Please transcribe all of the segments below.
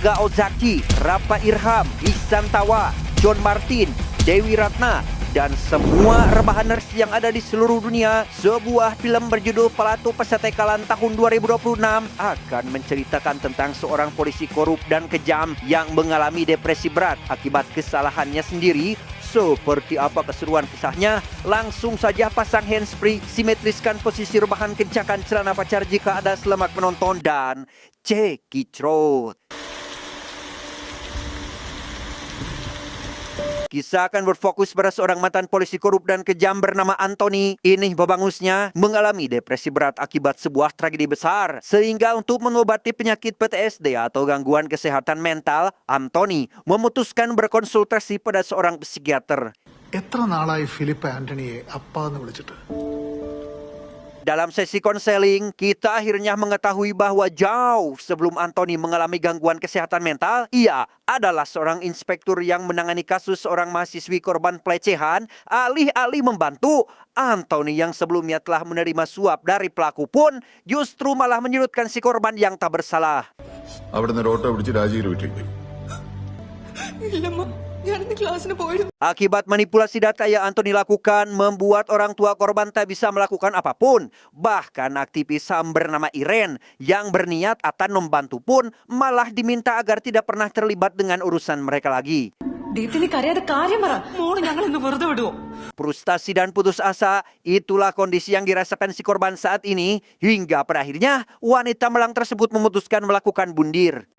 Ega Ozaki, Rapa Irham, Ihsan Tawa, John Martin, Dewi Ratna, dan semua rebahaners yang ada di seluruh dunia. Sebuah film berjudul Pelatu Pesatekalan tahun 2026 akan menceritakan tentang seorang polisi korup dan kejam yang mengalami depresi berat akibat kesalahannya sendiri. Seperti apa keseruan kisahnya? Langsung saja pasang handsfree, simetriskan posisi rebahan, kencangkan celana pacar jika ada selamat menonton, dan cekicrot. Kisah akan berfokus pada seorang mantan polisi korup dan kejam bernama Anthony. Ini babangusnya mengalami depresi berat akibat sebuah tragedi besar. Sehingga untuk mengobati penyakit PTSD atau gangguan kesehatan mental, Anthony memutuskan berkonsultasi pada seorang psikiater. എത്ര നാളായി ഫിലിപ്പ് ആന്റണിയെ അപ്പാന്ന് വിളിച്ചിട്ട്? Dalam sesi konseling, kita akhirnya mengetahui bahwa jauh sebelum Anthony mengalami gangguan kesehatan mental, ia adalah seorang inspektur yang menangani kasus seorang mahasiswi korban pelecehan. Alih-alih membantu, Anthony yang sebelumnya telah menerima suap dari pelaku pun justru malah menyudutkan si korban yang tak bersalah. Akibat manipulasi data yang Anthony lakukan, membuat orang tua korban tak bisa melakukan apapun. Bahkan aktivis HAM bernama Irene yang berniat akan membantu pun malah diminta agar tidak pernah terlibat dengan urusan mereka lagi. Frustasi dan putus asa, itulah kondisi yang dirasakan si korban saat ini. Hingga pada akhirnya wanita malang tersebut memutuskan melakukan bundir.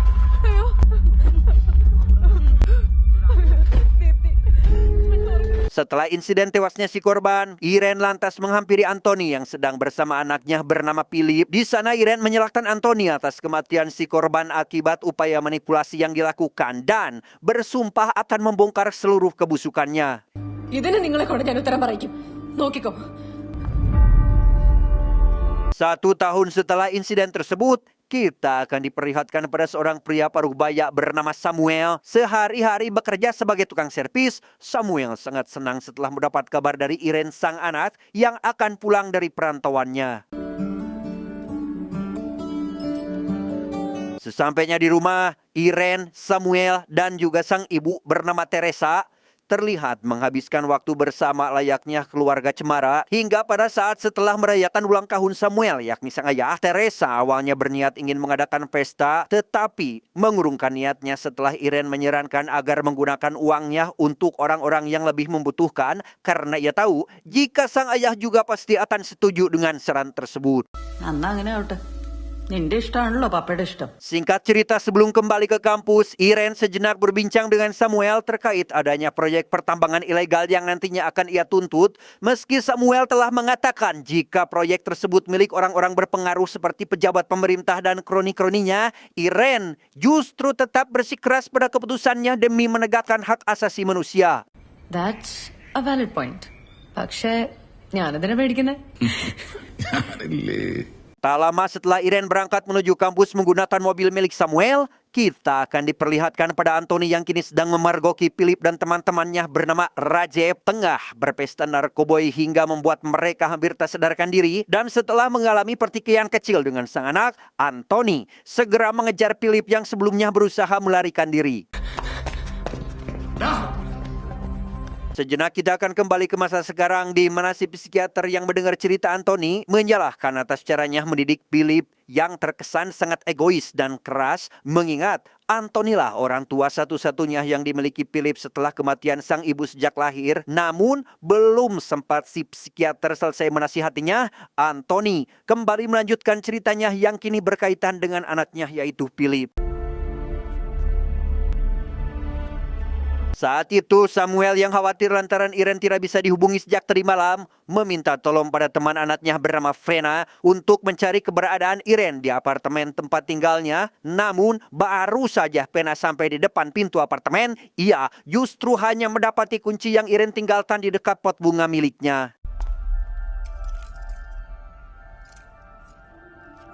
Setelah insiden tewasnya si korban, Irene lantas menghampiri Anthony yang sedang bersama anaknya bernama Philip. Di sana Irene menyalahkan Anthony atas kematian si korban akibat upaya manipulasi yang dilakukan dan bersumpah akan membongkar seluruh kebusukannya. Satu tahun setelah insiden tersebut, kita akan diperlihatkan pada seorang pria paruh baya bernama Samuel. Sehari-hari bekerja sebagai tukang servis, Samuel sangat senang setelah mendapat kabar dari Irene sang anak yang akan pulang dari perantauannya. Sesampainya di rumah, Irene, Samuel, dan juga sang ibu bernama Teresa terlihat menghabiskan waktu bersama layaknya keluarga cemara. Hingga pada saat setelah merayakan ulang tahun Samuel, yakni sang ayah, Teresa awalnya berniat ingin mengadakan pesta, tetapi mengurungkan niatnya setelah Irene menyarankan agar menggunakan uangnya untuk orang-orang yang lebih membutuhkan, karena ia tahu jika sang ayah juga pasti akan setuju dengan saran tersebut. Singkat cerita, sebelum kembali ke kampus, Irene sejenak berbincang dengan Samuel terkait adanya proyek pertambangan ilegal yang nantinya akan ia tuntut. Meski Samuel telah mengatakan jika proyek tersebut milik orang-orang berpengaruh seperti pejabat pemerintah dan kroni-kroninya, Irene justru tetap bersikeras pada keputusannya demi menegakkan hak asasi manusia. That's a valid point. പക്ഷേ ഞാനതിനെ പേടിക്കുന്നേ. Tak lama setelah Irene berangkat menuju kampus menggunakan mobil milik Samuel, kita akan diperlihatkan pada Anthony yang kini sedang memergoki Philip dan teman-temannya bernama Rajep tengah berpesta narkoboy hingga membuat mereka hampir tak sadarkan diri. Dan setelah mengalami pertikaian kecil dengan sang anak, Anthony segera mengejar Philip yang sebelumnya berusaha melarikan diri. Sejenak kita akan kembali ke masa sekarang di mana si psikiater yang mendengar cerita Anthony menyalahkan atas caranya mendidik Philip yang terkesan sangat egois dan keras, mengingat Anthony lah orang tua satu-satunya yang dimiliki Philip setelah kematian sang ibu sejak lahir. Namun belum sempat si psikiater selesai menasihatinya, Anthony kembali melanjutkan ceritanya yang kini berkaitan dengan anaknya yaitu Philip. Saat itu Samuel yang khawatir lantaran Irene tidak bisa dihubungi sejak tadi malam meminta tolong pada teman anaknya bernama Vena untuk mencari keberadaan Irene di apartemen tempat tinggalnya. Namun baru saja Vena sampai di depan pintu apartemen, ia justru hanya mendapati kunci yang Irene tinggalkan di dekat pot bunga miliknya.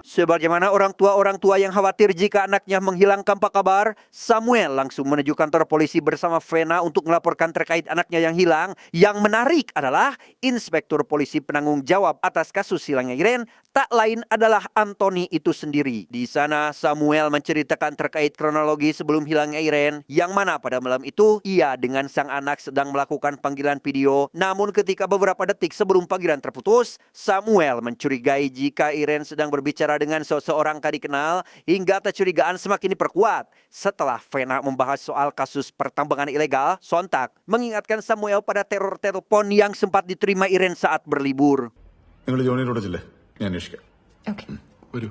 Sebagaimana orang tua yang khawatir jika anaknya menghilang tanpa kabar, Samuel langsung menuju kantor polisi bersama Vena untuk melaporkan terkait anaknya yang hilang. Yang menarik adalah inspektur polisi penanggung jawab atas kasus hilangnya Irene tak lain adalah Anthony itu sendiri. Di sana Samuel menceritakan terkait kronologi sebelum hilangnya Irene, yang mana pada malam itu ia dengan sang anak sedang melakukan panggilan video. Namun ketika beberapa detik sebelum panggilan terputus, Samuel mencurigai jika Irene sedang berbicara dengan seseorang tak dikenal, hingga kecurigaan semakin diperkuat. Setelah Vena membahas soal kasus pertambangan ilegal, sontak mengingatkan Samuel pada teror telepon yang sempat diterima Irene saat berlibur. നിങ്ങൾ ജോണിയോട് ചെല്ലേ ഞാൻ അന്വേഷിക്കാം ഓക്കെ വരൂ.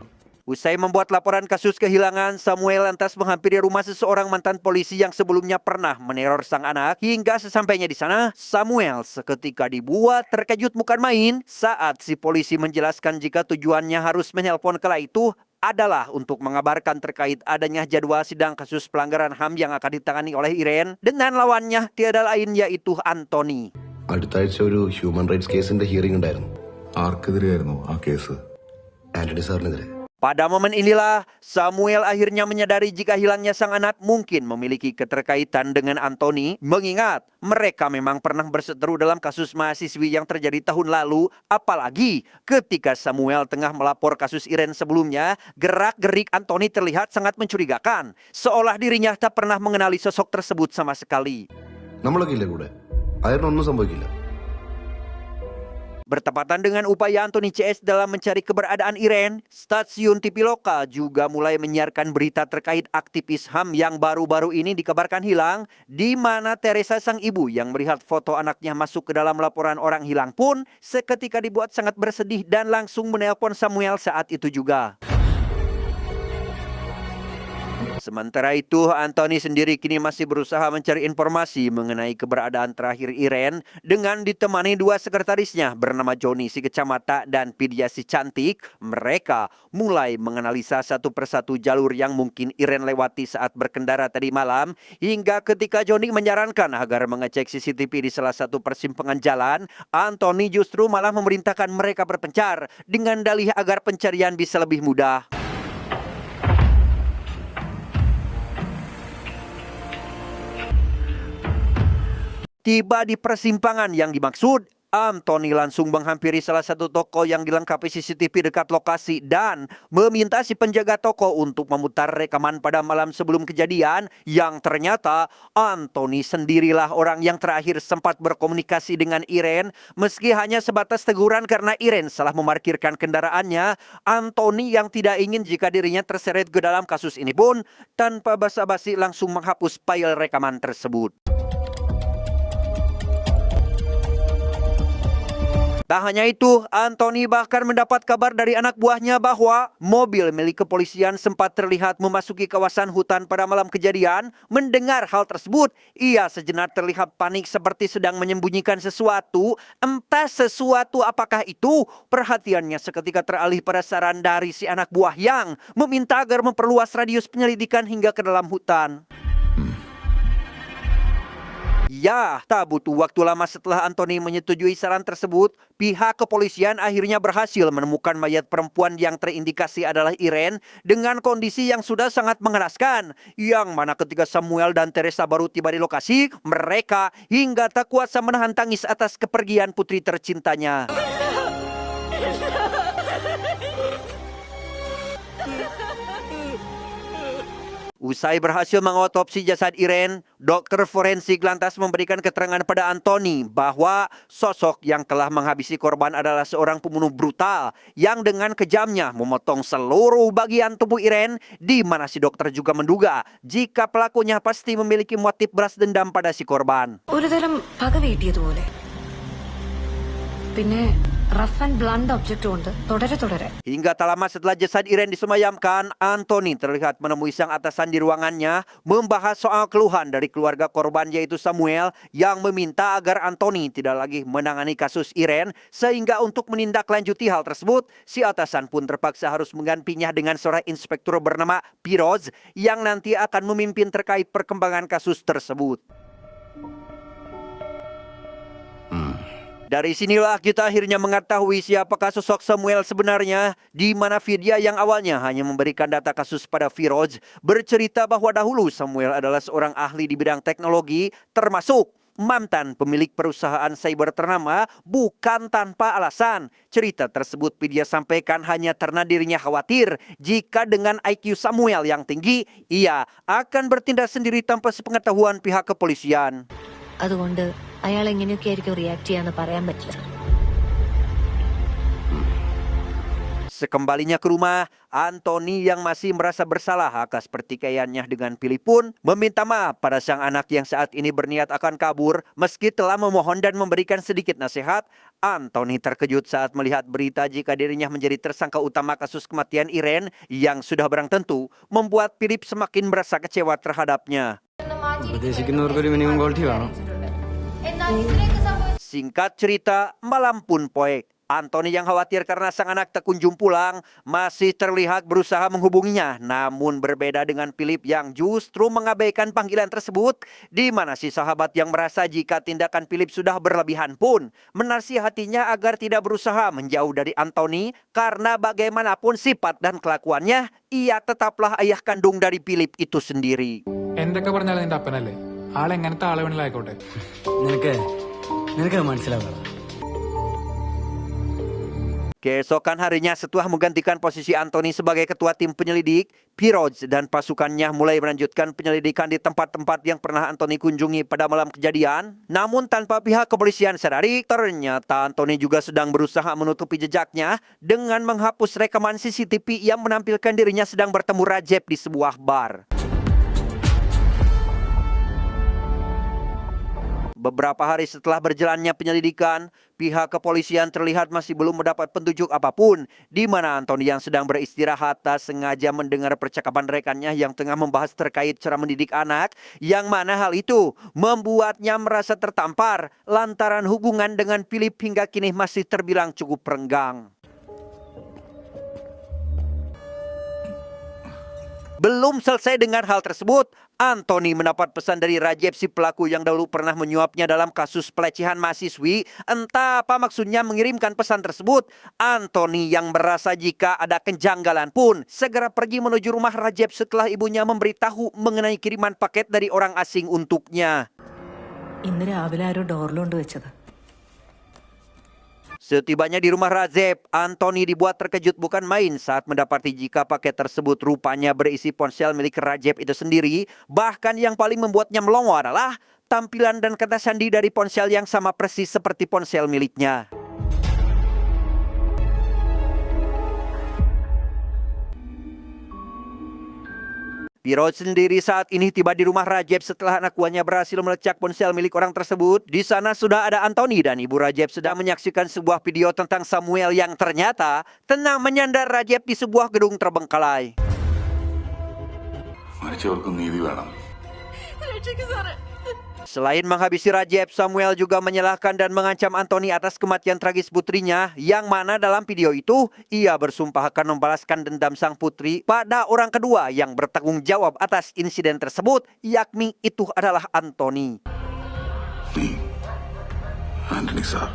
Usai membuat laporan kasus kehilangan, Samuel lantas menghampiri rumah seseorang mantan polisi yang sebelumnya pernah meneror sang anak. Hingga sesampainya di sana, Samuel seketika dibuat terkejut bukan main saat si polisi menjelaskan jika tujuannya harus menelpon kala itu adalah untuk mengabarkan terkait adanya jadwal sidang kasus pelanggaran HAM yang akan ditangani oleh Irene dengan lawannya tiada lain yaitu Anthony. അടുത്ത ആഴ്ച ഒരു human rights കേസിന്റെ ഹിയറിംഗ് ഉണ്ടായിരുന്നു. ആർക്കെതിരെയായിരുന്നു ആ കേസ്? ആന്റണി സാറിനെതിരെ. Pada momen inilah, Samuel akhirnya menyadari jika hilangnya sang anak mungkin memiliki keterkaitan dengan Anthony, mengingat mereka memang pernah berseteru dalam kasus mahasiswi yang terjadi tahun lalu, apalagi ketika Samuel tengah melapor kasus Irene sebelumnya, gerak-gerik Anthony terlihat sangat mencurigakan, seolah dirinya tak pernah mengenali sosok tersebut sama sekali. നമ്മളൊക്കെ ഇല്ലേ കൂടെ? അയാളിനൊന്നും സംഭവിക്കില്ല. Bertepatan dengan upaya Anthony CS dalam mencari keberadaan Irene, stasiun TV lokal juga mulai menyiarkan berita terkait aktivis HAM yang baru-baru ini dikabarkan hilang, di mana Teresa sang ibu yang melihat foto anaknya masuk ke dalam laporan orang hilang pun seketika dibuat sangat bersedih dan langsung menelpon Samuel saat itu juga. Sementara itu, Anthony sendiri kini masih berusaha mencari informasi mengenai keberadaan terakhir Irene dengan ditemani dua sekretarisnya bernama Johnny si kecamata dan Pidia si cantik. Mereka mulai menganalisa satu persatu jalur yang mungkin Irene lewati saat berkendara tadi malam, hingga ketika Johnny menyarankan agar mengecek CCTV di salah satu persimpangan jalan, Anthony justru malah memerintahkan mereka berpencar dengan dalih agar pencarian bisa lebih mudah. Tiba di persimpangan yang dimaksud, Anthony langsung menghampiri salah satu toko yang dilengkapi CCTV dekat lokasi dan meminta si penjaga toko untuk memutar rekaman pada malam sebelum kejadian, yang ternyata Anthony sendirilah orang yang terakhir sempat berkomunikasi dengan Irene. Meski hanya sebatas teguran karena Irene salah memarkirkan kendaraannya, Anthony yang tidak ingin jika dirinya terseret ke dalam kasus ini pun tanpa basa-basi langsung menghapus file rekaman tersebut. Tak hanya itu, Anthony bahkan mendapat kabar dari anak buahnya bahwa mobil milik kepolisian sempat terlihat memasuki kawasan hutan pada malam kejadian. Mendengar hal tersebut, ia sejenak terlihat panik seperti sedang menyembunyikan sesuatu. Entah sesuatu apakah itu, perhatiannya seketika teralih pada saran dari si anak buah yang meminta agar memperluas radius penyelidikan hingga ke dalam hutan. Ya, tak butuh waktu lama setelah Anthony menyetujui saran tersebut, pihak kepolisian akhirnya berhasil menemukan mayat perempuan yang terindikasi adalah Irene dengan kondisi yang sudah sangat mengenaskan. Yang mana ketika Samuel dan Teresa baru tiba di lokasi, mereka hingga tak kuasa menahan tangis atas kepergian putri tercintanya. Usai berhasil mengotopsi jasad Irene, dokter forensik lantas memberikan keterangan pada Anthony bahwa sosok yang telah menghabisi korban adalah seorang pembunuh brutal yang dengan kejamnya memotong seluruh bagian tubuh Irene, di mana si dokter juga menduga jika pelakunya pasti memiliki motif balas dendam pada si korban. ഒരുതരം പക വീട്ടിയതുപോലെ പിന്നെ rough and blunt object കൊണ്ട് തുടരെ. Hingga tak lama setelah jasad Irene disemayamkan, Anthony terlihat menemui sang atasan di ruangannya membahas soal keluhan dari keluarga korban yaitu Samuel yang meminta agar Anthony tidak lagi menangani kasus Irene, sehingga untuk menindaklanjuti hal tersebut, si atasan pun terpaksa harus menggantinya dengan seorang inspektur bernama Piroz yang nanti akan memimpin terkait perkembangan kasus tersebut. Dari sinilah kita akhirnya mengetahui siapakah sosok Samuel sebenarnya, di mana Vidya yang awalnya hanya memberikan data kasus pada Firoz bercerita bahwa dahulu Samuel adalah seorang ahli di bidang teknologi, termasuk mantan pemilik perusahaan cyber ternama, bukan tanpa alasan. Cerita tersebut dia sampaikan hanya karena dirinya khawatir jika dengan IQ Samuel yang tinggi, ia akan bertindak sendiri tanpa sepengetahuan pihak kepolisian. അതുകൊണ്ട് അയാൾ എങ്ങനെയൊക്കെ ആയിരിക്കും റിയാക്ട് ചെയ്യാന്ന് പറയാൻ പറ്റില്ല. Sekembalinya ke rumah, Anthony yang masih merasa bersalah atas pertikaiannya dengan Philip pun meminta maaf pada sang anak yang saat ini berniat akan kabur. Meski telah memohon dan memberikan sedikit nasihat, Anthony terkejut saat melihat berita jika dirinya menjadi tersangka utama kasus kematian Irene yang sudah barang tentu membuat Philip semakin merasa kecewa terhadapnya. Singkat cerita, malam pun poek. Anthony yang khawatir karena sang anak tak kunjung pulang masih terlihat berusaha menghubunginya. Namun berbeda dengan Philip yang justru mengabaikan panggilan tersebut, di mana si sahabat yang merasa jika tindakan Philip sudah berlebihan pun menasihatinya agar tidak berusaha menjauh dari Anthony karena bagaimanapun sifat dan kelakuannya, ia tetaplah ayah kandung dari Philip itu sendiri. എന്തൊക്കെ പറഞ്ഞാലും നിന്റെ അപ്പനല്ലേ, ആളെങ്ങനത്തെ ആളെ വേണമെങ്കിലും ആയിക്കോട്ടെ. നിനക്ക് മനസ്സിലാവില്ല. Keesokan harinya setelah menggantikan posisi Anthony sebagai ketua tim penyelidik, Firoz dan pasukannya mulai melanjutkan penyelidikan di tempat-tempat yang pernah Anthony kunjungi pada malam kejadian. Namun tanpa pihak kepolisian sadari, ternyata Anthony juga sedang berusaha menutupi jejaknya dengan menghapus rekaman CCTV yang menampilkan dirinya sedang bertemu Rajab di sebuah bar. Beberapa hari setelah berjalannya penyelidikan, pihak kepolisian terlihat masih belum mendapat petunjuk apapun di mana Anthony yang sedang beristirahat tak sengaja mendengar percakapan rekannya yang tengah membahas terkait cara mendidik anak, yang mana hal itu membuatnya merasa tertampar lantaran hubungan dengan Philip hingga kini masih terbilang cukup renggang. Belum selesai dengan hal tersebut, Anthony mendapat pesan dari Rajab, si pelaku yang dahulu pernah menyuapnya dalam kasus pelecehan mahasiswi. Entah apa maksudnya mengirimkan pesan tersebut. Anthony yang merasa jika ada kejanggalan pun segera pergi menuju rumah Rajab setelah ibunya memberitahu mengenai kiriman paket dari orang asing untuknya. ഇന്ന് രാവിലെ ആരോ ഡോറിലുണ്ട് വെച്ചത്. Setibanya di rumah Rajab, Anthony dibuat terkejut bukan main saat mendapati jika paket tersebut rupanya berisi ponsel milik Rajab itu sendiri. Bahkan yang paling membuatnya melongo adalah tampilan dan kata sandi dari ponsel yang sama persis seperti ponsel miliknya. Firoz sendiri saat ini tiba di rumah Rajab setelah anak buahnya berhasil melecak ponsel milik orang tersebut. Di sana sudah ada Anthony dan ibu Rajab sedang menyaksikan sebuah video tentang Samuel yang ternyata tengah menyandar Rajab di sebuah gedung terbengkalai. മരിച്ചവർക്ക് നീതി വേണം. Selain menghabisi Rajab, Samuel juga menyalahkan dan mengancam Anthony atas kematian tragis putrinya, yang mana dalam video itu ia bersumpah akan membalaskan dendam sang putri pada orang kedua yang bertanggung jawab atas insiden tersebut, yakni itu adalah Anthony. Antony sir,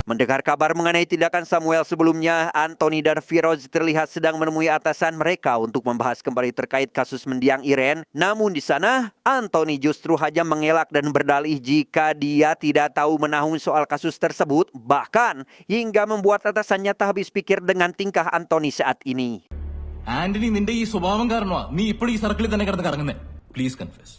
Mendengar kabar mengenai tindakan Samuel sebelumnya, Anthony dan Firoz terlihat sedang menemui atasan mereka untuk membahas kembali terkait kasus mendiang Irene. Namun di sana, Anthony justru hanya mengelak dan berdalih jika dia tidak tahu menahun soal kasus tersebut, bahkan hingga membuat atasannya tak habis pikir dengan tingkah Anthony saat ini. Antony, നിന്റെ ഈ സ്വഭാവം കാരണമാ നീ ഇപ്പോൾ ഈ സർക്കിളിൽ തന്നെ കിടന്ന് കറങ്ങുന്നേ. Please confess.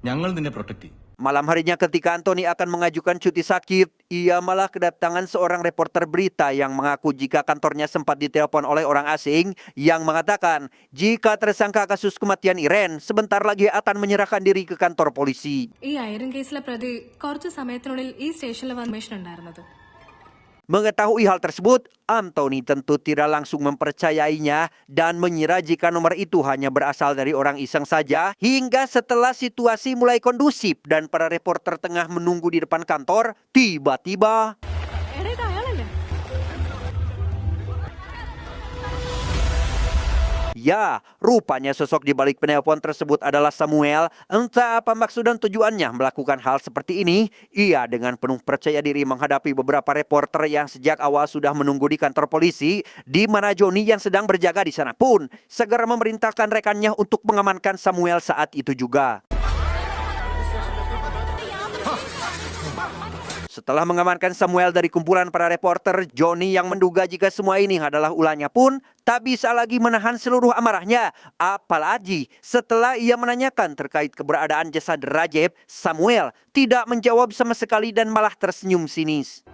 ഞങ്ങൾ നിന്നെ പ്രൊട്ടക്ട് ചെയ്യും. Malam harinya ketika Anthony akan mengajukan cuti sakit, ia malah kedatangan seorang reporter berita yang mengaku jika kantornya sempat ditelepon oleh orang asing yang mengatakan jika tersangka kasus kematian Irene sebentar lagi akan menyerahkan diri ke kantor polisi. ഈ ഐറൻ കേസിലെ പ്രതി കുറച്ച് സമയത്തിനുള്ളിൽ ഈ സ്റ്റേഷനിൽ വന്ന information ഉണ്ടായിരുന്നത്. Mengetahui hal tersebut, Anthony tentu tidak langsung mempercayainya dan mengira jika nomor itu hanya berasal dari orang iseng saja, hingga setelah situasi mulai kondusif dan para reporter tengah menunggu di depan kantor, tiba-tiba ya, rupanya sosok di balik penelpon tersebut adalah Samuel. Entah apa maksud dan tujuannya melakukan hal seperti ini. Ia dengan penuh percaya diri menghadapi beberapa reporter yang sejak awal sudah menunggu di kantor polisi, di mana Johnny yang sedang berjaga di sana pun segera memerintahkan rekannya untuk mengamankan Samuel saat itu juga. Setelah mengamankan Samuel dari kumpulan para reporter, Johnny yang menduga jika semua ini adalah ulahnya pun tak bisa lagi menahan seluruh amarahnya. Apalagi setelah ia menanyakan terkait keberadaan jasad Rajab, Samuel tidak menjawab sama sekali dan malah tersenyum sinis.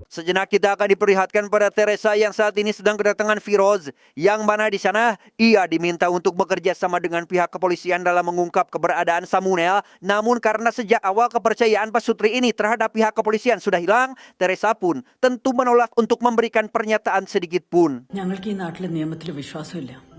Sejenak kita akan diperlihatkan pada Teresa yang saat ini sedang kedatangan Firoz, yang mana di sana ia diminta untuk bekerja sama dengan pihak kepolisian dalam mengungkap keberadaan Samuel. Namun karena sejak awal kepercayaan Pasutri ini terhadap pihak kepolisian sudah hilang, Teresa pun tentu menolak untuk memberikan pernyataan sedikit pun. ഞങ്ങൾക്ക് ഈ നാട്ടിലെ നിയമത്തിൽ വിശ്വാസമില്ല.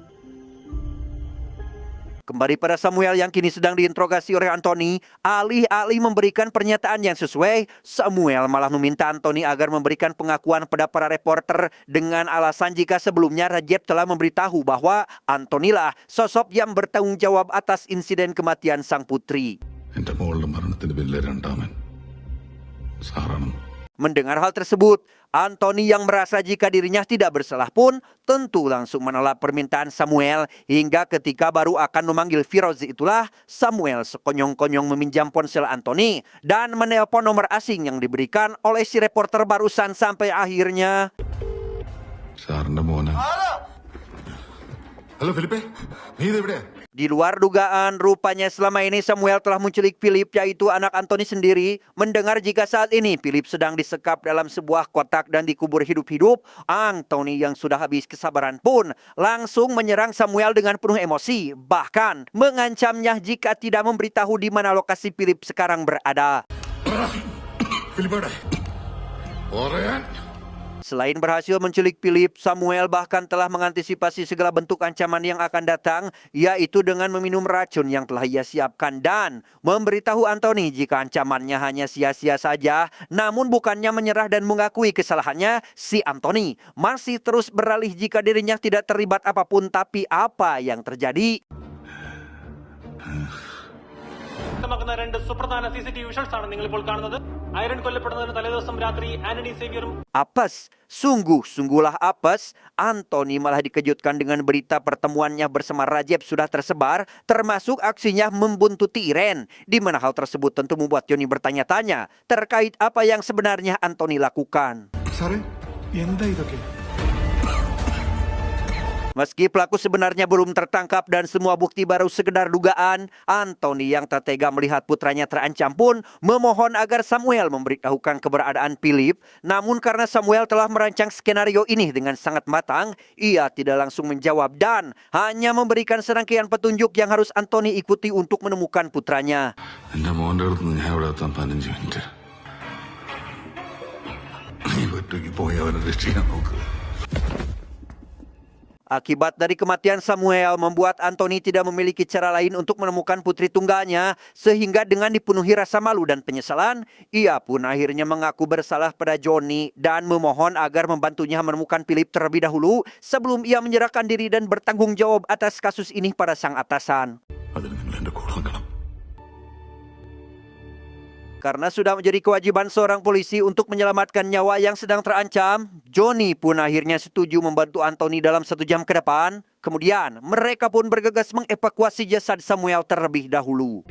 Kembali pada Samuel yang kini sedang diinterogasi oleh Anthony, alih-alih memberikan pernyataan yang sesuai, Samuel malah meminta Anthony agar memberikan pengakuan pada para reporter dengan alasan jika sebelumnya Rajab telah memberitahu bahwa Anthony lah sosok yang bertanggung jawab atas insiden kematian sang putri. എന്റെ മോളുടെ മരണത്തിന്റെ പേരിലെ രണ്ടാമൻ സാറാണ്. Mendengar hal tersebut, Anthony yang merasa jika dirinya tidak bersalah pun tentu langsung menolak permintaan Samuel, hingga ketika baru akan memanggil Firoz itulah Samuel sekonyong-konyong meminjam ponsel Anthony dan menelpon nomor asing yang diberikan oleh si reporter barusan sampai akhirnya സാറിന്റെ മോനെ. ഹലോ ഫിലിപ്പേ, നീ ഇതെവിടെയാ? di luar dugaan, rupanya selama ini Samuel telah menculik Philip, yaitu anak Anthony sendiri. Mendengar jika saat ini Philip sedang disekap dalam sebuah kotak dan dikubur hidup-hidup, Anthony yang sudah habis kesabaran pun langsung menyerang Samuel dengan penuh emosi, bahkan mengancamnya jika tidak memberitahu di mana lokasi Philip sekarang berada. ഫിലിപ്പേടെ പറയാൻ Selain berhasil menculik Philip, Samuel bahkan telah mengantisipasi segala bentuk ancaman yang akan datang, yaitu dengan meminum racun yang telah ia siapkan dan memberitahu Anthony jika ancamannya hanya sia-sia saja. Namun bukannya menyerah dan mengakui kesalahannya, si Anthony masih terus beralih jika dirinya tidak terlibat apapun. Tapi apa yang terjadi? വ്യക്തമാക്കുന്ന രണ്ട് സുപ്രധാന CCTV visuals ആണ് നിങ്ങൾ ഇപ്പോൾ കാണുന്നത്. ഐറൺ കൊല്ലപ്പെടുന്നതിന് തലേദിവസം രാത്രി ആന്റണി സേവ്യറും Apes, sungguhlah apes. Anthony malah dikejutkan dengan berita pertemuannya bersama Rajab sudah tersebar, termasuk aksinya membuntuti Iren, di mana hal tersebut tentu membuat Johnny bertanya-tanya terkait apa yang sebenarnya Anthony lakukan. സാറേ എന്താ ഇതൊക്കെ? Meski pelaku sebenarnya belum tertangkap dan semua bukti baru sekedar dugaan, Anthony yang tak tega melihat putranya terancam pun memohon agar Samuel memberitahukan keberadaan Philip. Namun karena Samuel telah merancang skenario ini dengan sangat matang, ia tidak langsung menjawab dan hanya memberikan serangkaian petunjuk yang harus Anthony ikuti untuk menemukan putranya. എന്റെ മോന്റെ അടുത്ത് നിന്ന് ഞാൻ ഇവിടെ എത്താൻ 15 മിനിറ്റ്. നീ ഒറ്റയ്ക്ക് പോയി അവനെ രക്ഷിക്കാൻ നോക്ക്. Akibat dari kematian Samuel membuat Anthony tidak memiliki cara lain untuk menemukan putri tunggalnya, sehingga dengan dipenuhi rasa malu dan penyesalan, ia pun akhirnya mengaku bersalah pada Johnny dan memohon agar membantunya menemukan Philip terlebih dahulu sebelum ia menyerahkan diri dan bertanggung jawab atas kasus ini pada sang atasan. അതിന് നിങ്ങൾ എന്റെ കൂടെ നിൽക്കണം. Karena sudah menjadi kewajiban seorang polisi untuk menyelamatkan nyawa yang sedang terancam, Johnny pun akhirnya setuju membantu Anthony dalam 1 jam ke depan. Kemudian mereka pun bergegas mengevakuasi jasad Samuel terlebih dahulu.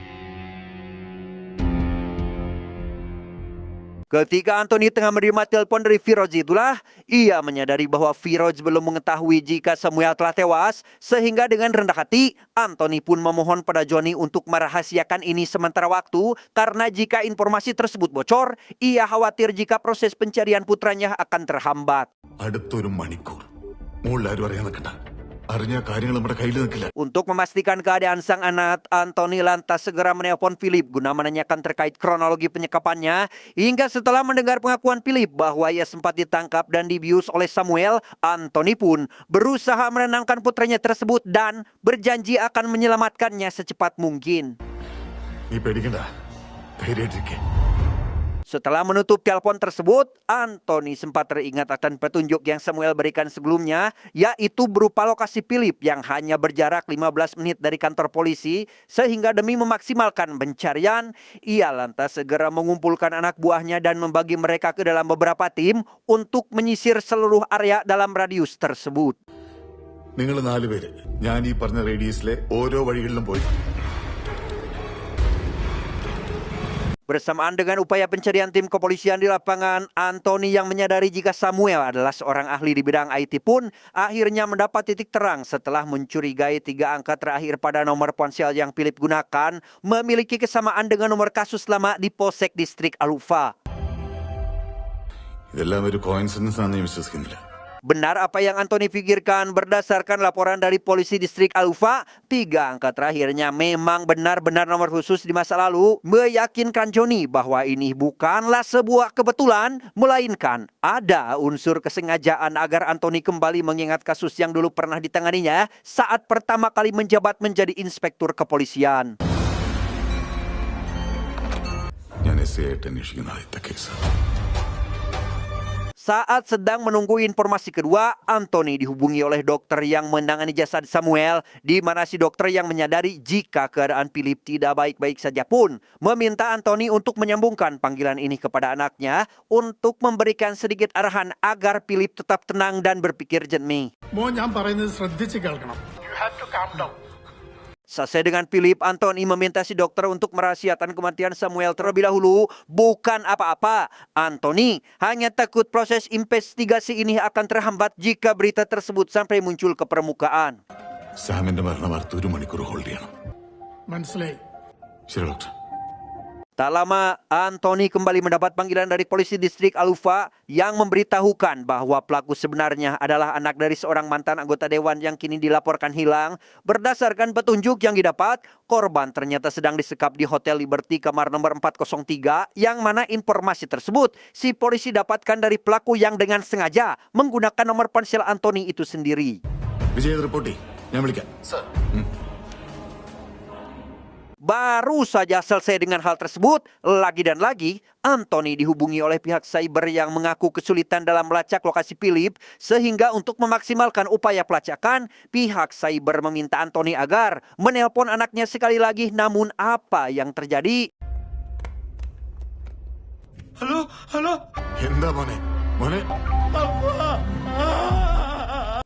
Ketika Anthony tengah menerima telepon dari Firoz itulah, ia menyadari bahwa Firoz belum mengetahui jika Samuel telah tewas, sehingga dengan rendah hati, Anthony pun memohon pada Johnny untuk merahasiakan ini sementara waktu, karena jika informasi tersebut bocor, ia khawatir jika proses pencarian putranya akan terhambat. അടുത്തൊരു മണിക്കൂർ മുകളിലാരും അറിയാൻ നിൽക്കണ്ട. അറിഞ്ഞ കാര്യങ്ങൾ നമ്മുടെ കയ്യിൽ നിൽക്കില്ല. Untuk memastikan keadaan sang anak, Anthony lantas segera menelpon Philip guna menanyakan terkait kronologi penyekapannya. Hingga setelah mendengar pengakuan Philip bahwa ia sempat ditangkap dan dibius oleh Samuel, Anthony pun berusaha menenangkan putranya tersebut dan berjanji akan menyelamatkannya secepat mungkin. നീ പേടിക്കണ്ട, ധൈര്യമായിട്ടിരിക്കെ. Setelah menutup telepon tersebut, Anthony sempat teringat akan petunjuk yang Samuel berikan sebelumnya, yaitu berupa lokasi Philip yang hanya berjarak 15 menit dari kantor polisi, sehingga demi memaksimalkan pencarian, ia lantas segera mengumpulkan anak buahnya dan membagi mereka ke dalam beberapa tim untuk menyisir seluruh area dalam radius tersebut. നിങ്ങൾ 4 പേര് ഞാൻ ഈ പറഞ്ഞ റേഡിയസിലെ ഓരോ വഴികളിലും പോയി Bersamaan dengan upaya pencarian tim kepolisian di lapangan, Anthony yang menyadari jika Samuel adalah seorang ahli di bidang IT pun akhirnya mendapat titik terang setelah mencurigai 3 angka terakhir pada nomor ponsel yang Philip gunakan memiliki kesamaan dengan nomor kasus lama di Polsek Distrik Alufa. ഇതെല്ലാം ഒരു കോയിൻസിഡൻസ് ആണെന്ന് ഞാൻ വിശ്വസിക്കുന്നില്ല. Benar apa yang Anthony pikirkan berdasarkan laporan dari polisi distrik Alufa, 3 angka terakhirnya memang benar-benar nomor khusus di masa lalu, meyakinkan Johnny bahwa ini bukanlah sebuah kebetulan, melainkan ada unsur kesengajaan agar Anthony kembali mengingat kasus yang dulu pernah ditanganinya saat pertama kali menjabat menjadi inspektur kepolisian. ഞാൻ SI ആയിട്ട് അന്വേഷിക്കുന്ന ആദ്യത്തെ case. Saat sedang menunggu informasi kedua, Anthony dihubungi oleh dokter yang menangani jasad Samuel, di mana si dokter yang menyadari jika keadaan Philip tidak baik-baik saja pun meminta Anthony untuk menyambungkan panggilan ini kepada anaknya untuk memberikan sedikit arahan agar Philip tetap tenang dan berpikir jernih. മോൻ ഞാൻ പറയുന്നത് ശ്രദ്ധിച്ച് കേൾക്കണം. Selesai dengan Philip, Anthony meminta si dokter untuk merahasiakan kematian Samuel terlebih dahulu. Bukan apa-apa. Anthony hanya takut proses investigasi ini akan terhambat jika berita tersebut sampai muncul ke permukaan. സാമിന്റെ മരണ വാർത്ത 1 മണിക്കൂർ ഹോൾഡ് ചെയ്യണം. മനസ്സിലായി? ശരി doctor. Tak lama, Anthony kembali mendapat panggilan dari polisi distrik Alufa yang memberitahukan bahwa pelaku sebenarnya adalah anak dari seorang mantan anggota dewan yang kini dilaporkan hilang. Berdasarkan petunjuk yang didapat, korban ternyata sedang disekap di Hotel Liberty kamar nomor 403, yang mana informasi tersebut si polisi dapatkan dari pelaku yang dengan sengaja menggunakan nomor ponsel Anthony itu sendiri. Vijay report ചെയ്യ്. ഞാൻ വിളിക്കാം. Sir. Baru saja selesai dengan hal tersebut, lagi dan lagi Anthony dihubungi oleh pihak cyber yang mengaku kesulitan dalam melacak lokasi Philip, sehingga untuk memaksimalkan upaya pelacakan, pihak cyber meminta Anthony agar menelpon anaknya sekali lagi. Namun apa yang terjadi? എന്താ മോനെ? മോനെ?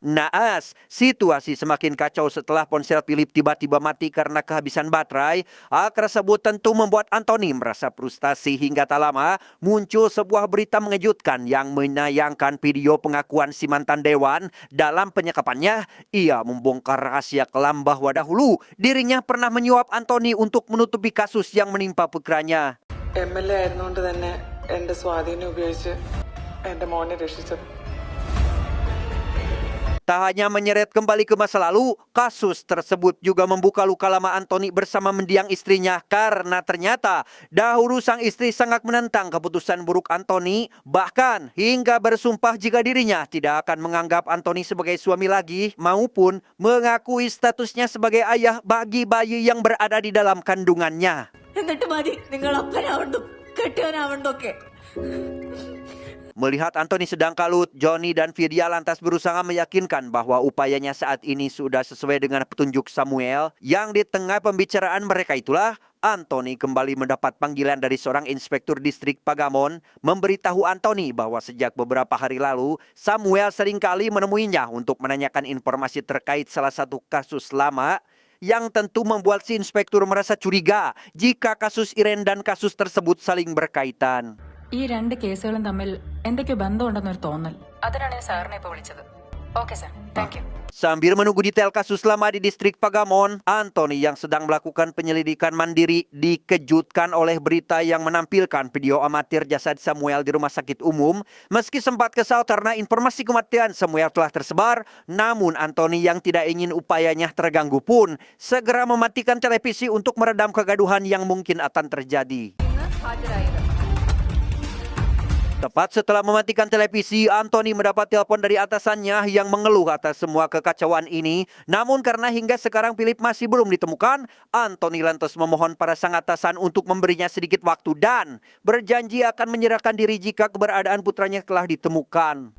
Naas, situasi semakin kacau setelah ponsel Philip tiba-tiba mati karena kehabisan baterai. Hal tersebut tentu membuat Anthony merasa frustasi hingga tak lama muncul sebuah berita mengejutkan yang menayangkan video pengakuan si mantan dewan. Dalam penyekapannya, ia membongkar rahasia kelam bahwa dahulu dirinya pernah menyuap Anthony untuk menutupi kasus yang menimpa putranya. MLA ആയിരുന്നുകൊണ്ട് തന്നെ എന്റെ സ്വാധീനം ഉപയോഗിച്ച് എന്റെ മോനെ രക്ഷിച്ചത്. Tak hanya menyeret kembali ke masa lalu, kasus tersebut juga membuka luka lama Anthony bersama mendiang istrinya, karena ternyata dahulu sang istri sangat menentang keputusan buruk Anthony, bahkan hingga bersumpah jika dirinya tidak akan menganggap Anthony sebagai suami lagi maupun mengakui statusnya sebagai ayah bagi bayi yang berada di dalam kandungannya. എന്നിട്ട് മതി നിങ്ങൾ അപ്പനാവണ്ടും കെട്ടിയവനാവണ്ടൊക്കെ. Melihat Anthony sedang kalut, Johnny dan Vidya lantas berusaha meyakinkan bahwa upayanya saat ini sudah sesuai dengan petunjuk Samuel. Yang di tengah pembicaraan mereka itulah, Anthony kembali mendapat panggilan dari seorang inspektur distrik Pagamon, memberitahu Anthony bahwa sejak beberapa hari lalu, Samuel seringkali menemuinya untuk menanyakan informasi terkait salah satu kasus lama, yang tentu membuat si inspektur merasa curiga jika kasus Iren dan kasus tersebut saling berkaitan. ഈ 2 കേസുകളും തമ്മിൽ എന്തൊക്കെയോ ബന്ധമുണ്ടെന്നൊരു തോന്നൽ. അതിനാണ് ഞാൻ സാറിനെ ഇപ്പോൾ വിളിച്ചത്. Okay sir, thank you. Sambil menunggu detail kasus lama di distrik Pagamon, Anthony yang sedang melakukan penyelidikan mandiri dikejutkan oleh berita yang menampilkan video amatir jasad Samuel di rumah sakit umum. Meski sempat kesal karena informasi kematian Samuel telah tersebar, namun Anthony yang tidak ingin upayanya terganggu pun segera mematikan televisi untuk meredam kegaduhan yang mungkin akan terjadi. Tepat setelah mematikan televisi, Anthony mendapat telepon dari atasannya yang mengeluh atas semua kekacauan ini. Namun karena hingga sekarang Philip masih belum ditemukan, Anthony lantas memohon para sang atasan untuk memberinya sedikit waktu dan berjanji akan menyerahkan diri jika keberadaan putranya telah ditemukan.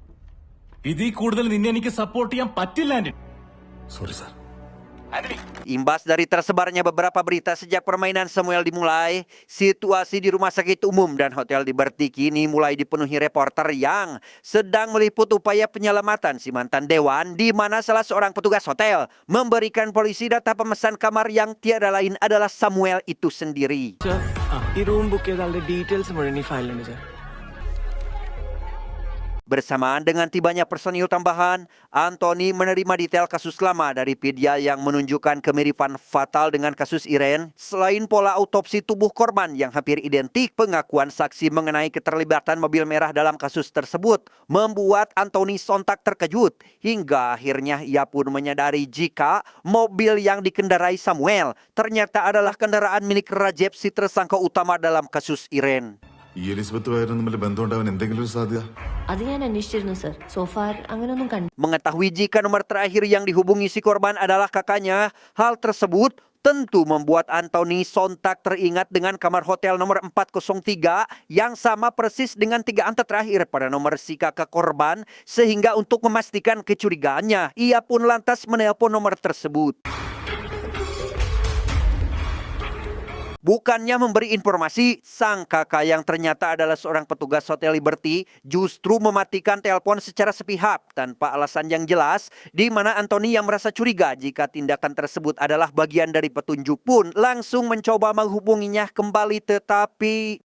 ഇതിൽ കൂടുതൽ നിന്നെ എനിക്ക് സപ്പോർട്ട് ചെയ്യാൻ പറ്റില്ല Antony. Sorry sir. Imbas dari tersebarnya beberapa berita sejak permainan Samuel dimulai, situasi di rumah sakit umum dan Hotel Liberty kini mulai dipenuhi reporter yang sedang meliput upaya penyelamatan si mantan dewan, di mana salah seorang petugas hotel memberikan polisi data pemesan kamar yang tiada lain adalah Samuel itu sendiri. ഈ room book ചെയ്ത ആളുടെ ഡീറ്റെയിൽസ് മുഴുവൻ ഈ ഫയലിലുണ്ട് sir. Bersamaan dengan tibanya personil tambahan, Anthony menerima detail kasus lama dari media yang menunjukkan kemiripan fatal dengan kasus Iren. Selain pola autopsi tubuh korban yang hampir identik, pengakuan saksi mengenai keterlibatan mobil merah dalam kasus tersebut membuat Anthony sontak terkejut. Hingga akhirnya ia pun menyadari jika mobil yang dikendarai Samuel ternyata adalah kendaraan milik Rajab, si tersangka utama dalam kasus Iren. ഈ എലിസബത്തുമായിരുന്നു തമ്മിൽ ബന്ധമുണ്ടാവാൻ എന്തെങ്കിലും ഒരു സാധ്യത? അത് ഞാൻ അന്വേഷിച്ചിരുന്നു സർ. സോഫാർ അങ്ങനെയൊന്നും കണ്ടു. Mengetahui jika nomor terakhir yang dihubungi si korban adalah kakaknya, hal tersebut tentu membuat Anthony sontak teringat dengan kamar hotel nomor 403 yang sama persis dengan 3 angka terakhir pada nomor si kakak korban, sehingga untuk memastikan kecurigaannya, ia pun lantas menelpon nomor tersebut. Bukannya memberi informasi, sang kakak yang ternyata adalah seorang petugas Hotel Liberty justru mematikan telepon secara sepihak tanpa alasan yang jelas, di mana Anthony yang merasa curiga jika tindakan tersebut adalah bagian dari petunjuk pun langsung mencoba menghubunginya kembali, tetapi...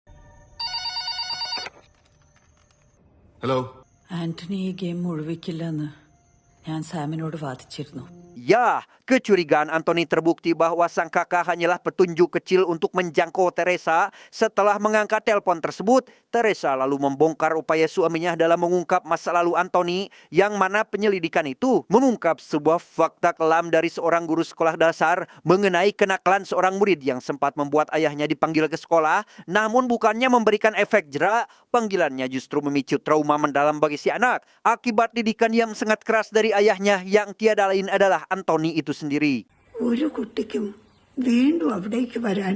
Halo. Antony ഈ ഗെയിം മുഴുവിക്കില്ലെന്ന് ഞാൻ സാമിനോട് വാദിച്ചിരുന്നു. Ya, kecurigaan Anthony terbukti bahwa sang kakak hanyalah petunjuk kecil untuk menjangkau Teresa. Setelah mengangkat telepon tersebut, Teresa lalu membongkar upaya suaminya dalam mengungkap masa lalu Anthony, yang mana penyelidikan itu mengungkap sebuah fakta kelam dari seorang guru sekolah dasar mengenai kenakalan seorang murid yang sempat membuat ayahnya dipanggil ke sekolah. Namun bukannya memberikan efek jera, panggilannya justru memicu trauma mendalam bagi si anak akibat didikan yang sangat keras dari ayahnya yang tiada lain adalah Anthony itu sendiri. ഒരു കുട്ടിക്കും വീണ്ടും അവിടേക്ക് വരാൻ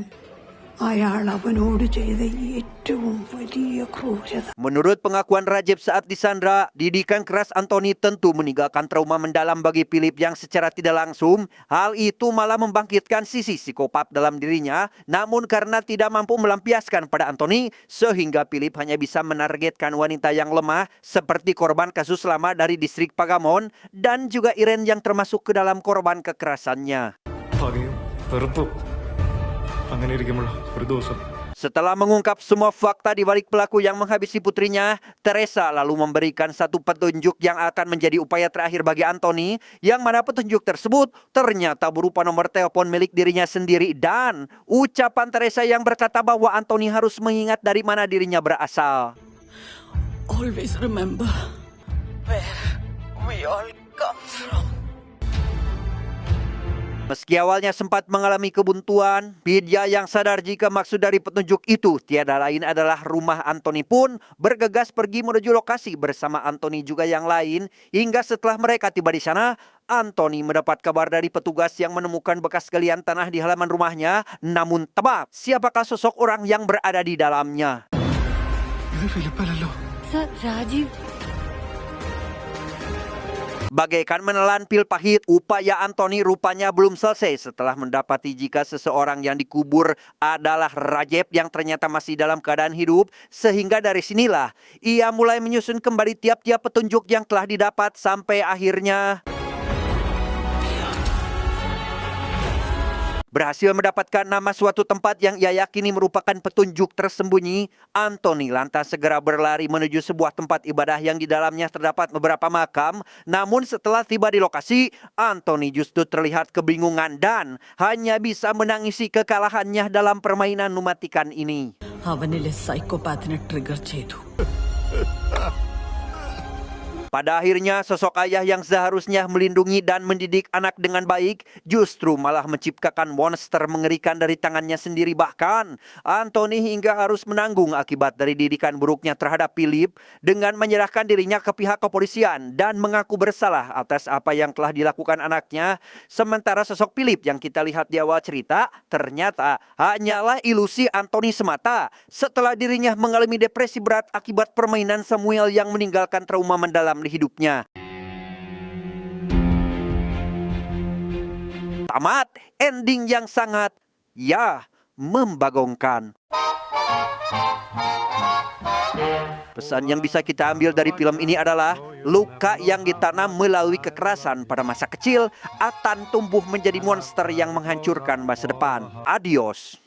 അയാൾ അവനോട് ചെയ്ത ഏറ്റവും വലിയ ക്രൂരത. Menurut pengakuan Rajab saat disandra, didikan keras Anthony tentu meninggalkan trauma mendalam bagi Philip yang secara tidak langsung. Hal itu malah membangkitkan sisi psikopat dalam dirinya. Namun karena tidak mampu melampiaskan pada Anthony, sehingga Philip hanya bisa menargetkan wanita yang lemah seperti korban kasus lama dari distrik Pagamon dan juga Iren yang termasuk ke dalam korban kekerasannya. Setelah mengungkap semua fakta di balik pelaku yang menghabisi putrinya, Teresa lalu memberikan satu petunjuk yang akan menjadi upaya terakhir bagi Anthony, yang mana petunjuk tersebut ternyata berupa nomor telepon milik dirinya sendiri dan ucapan Teresa yang berkata bahwa Anthony harus mengingat dari mana dirinya berasal. Always remember where we all come from. Meski awalnya sempat mengalami kebuntuan, Vidya yang sadar jika maksud dari petunjuk itu tiada lain adalah rumah Anthony pun bergegas pergi menuju lokasi bersama Anthony juga yang lain. Hingga setelah mereka tiba di sana, Anthony mendapat kabar dari petugas yang menemukan bekas galian tanah di halaman rumahnya. Namun tebak, siapakah sosok orang yang berada di dalamnya? Sir Rajeev. Bagaikan menelan pil pahit, upaya Anthony rupanya belum selesai setelah mendapati jika seseorang yang dikubur adalah Rajab yang ternyata masih dalam keadaan hidup. Sehingga dari sinilah ia mulai menyusun kembali tiap-tiap petunjuk yang telah didapat sampai akhirnya berhasil mendapatkan nama suatu tempat yang ia yakini merupakan petunjuk tersembunyi. Anthony lantas segera berlari menuju sebuah tempat ibadah yang di dalamnya terdapat beberapa makam. Namun setelah tiba di lokasi, Anthony justru terlihat kebingungan dan hanya bisa menangisi kekalahannya dalam permainan mematikan ini. അവനിലെ സൈക്കോപാത്തിനെ ട്രിഗർ ചെയ്തു. Pada akhirnya, sosok ayah yang seharusnya melindungi dan mendidik anak dengan baik justru malah menciptakan monster mengerikan dari tangannya sendiri. Bahkan, Anthony hingga harus menanggung akibat dari didikan buruknya terhadap Philip dengan menyerahkan dirinya ke pihak kepolisian dan mengaku bersalah atas apa yang telah dilakukan anaknya. Sementara sosok Philip yang kita lihat di awal cerita ternyata hanyalah ilusi Anthony semata setelah dirinya mengalami depresi berat akibat permainan Samuel yang meninggalkan trauma mendalam di hidupnya. Tamat ending yang sangat membagongkan. Pesan yang bisa kita ambil dari film ini adalah luka yang ditanam melalui kekerasan pada masa kecil akan tumbuh menjadi monster yang menghancurkan masa depan. Adios.